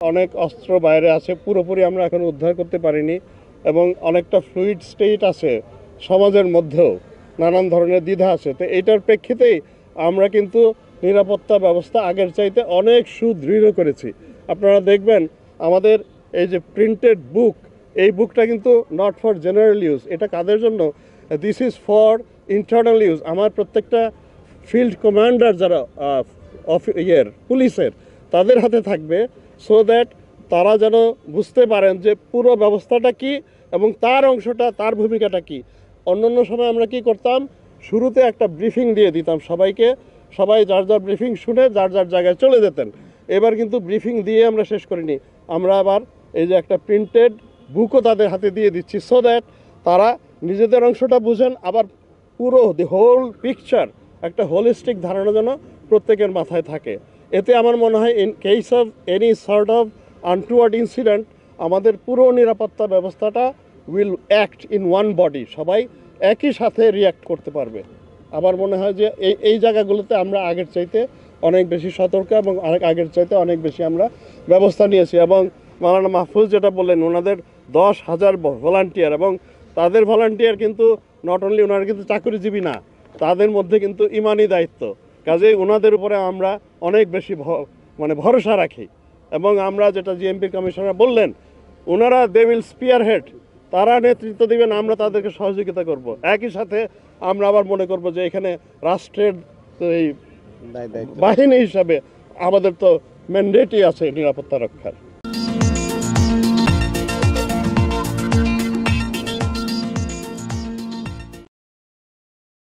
অনেক অস্ত্র বাইরে আছে, পুরোপুরি আমরা এখন উদ্ধার করতে পারিনি এবং অনেকটা ফ্লুইড স্টেট আছে সমাজের মধ্যেও, নানান ধরনের দ্বিধা আছে। তো এইটার প্রেক্ষিতেই আমরা কিন্তু নিরাপত্তা ব্যবস্থা আগের চাইতে অনেক সুদৃঢ় করেছি। আপনারা দেখবেন আমাদের এই যে প্রিন্টেড বুক, এই বুকটা কিন্তু নট ফর জেনারেল ইউজ। এটা কাদের জন্য? This is for internal use. আমার প্রত্যেকটা ফিল্ড কমান্ডার যারা পুলিশের, তাদের হাতে থাকবে, সো দ্যাট তারা যেন বুঝতে পারেন যে পুরো ব্যবস্থাটা কি এবং তার অংশটা, তার ভূমিকাটা কি। অন্যান্য সময় আমরা কি করতাম, শুরুতে একটা ব্রিফিং দিয়ে দিতাম সবাইকে, সবাই যার যার ব্রিফিং শুনে যার যার জায়গায় চলে যেতেন। এবার কিন্তু ব্রিফিং দিয়ে আমরা শেষ করিনি, আমরা আবার এই যে একটা প্রিন্টেড বুকও তাদের হাতে দিয়ে দিচ্ছি, সো দ্যাট তারা নিজেদের অংশটা বুঝেন, আবার পুরো দি হোল পিকচার, একটা হোলিস্টিক ধারণা যেন প্রত্যেকের মাথায় থাকে। এতে আমার মনে হয় in case of any sort of untoward incident, আমাদের পুরো নিরাপত্তা ব্যবস্থাটা will act in one body, সবাই একই সাথে রিয়্যাক্ট করতে পারবে। আমার মনে হয় যে এই জায়গাগুলোতে আমরা আগের চাইতে অনেক বেশি সতর্ক এবং আগের চাইতে অনেক বেশি আমরা ব্যবস্থা নিয়েছি। এবং মাওলানা মাহফুজ যেটা বললেন, ওনাদের 10,000 ভলান্টিয়ার, এবং তাদের ভলান্টিয়ার কিন্তু নট অনলি, ওনারা কিন্তু চাকরিজীবী না, তাদের মধ্যে কিন্তু ইমানি দায়িত্ব। কাজেই ওনাদের উপরে আমরা অনেক বেশি ভরসা রাখি। এবং আমরা যেটা জিএমপি কমিশনার বললেন, ওনারা দে উইল স্পিয়ার হেড, তারা নেতৃত্ব দিবেন, আমরা তাদেরকে সহযোগিতা করব। একই সাথে আমরা আবার মনে করব যে এখানে রাষ্ট্রের এই বাহিনী হিসাবে আমাদের তো ম্যান্ডেটই আছে নিরাপত্তা রক্ষার।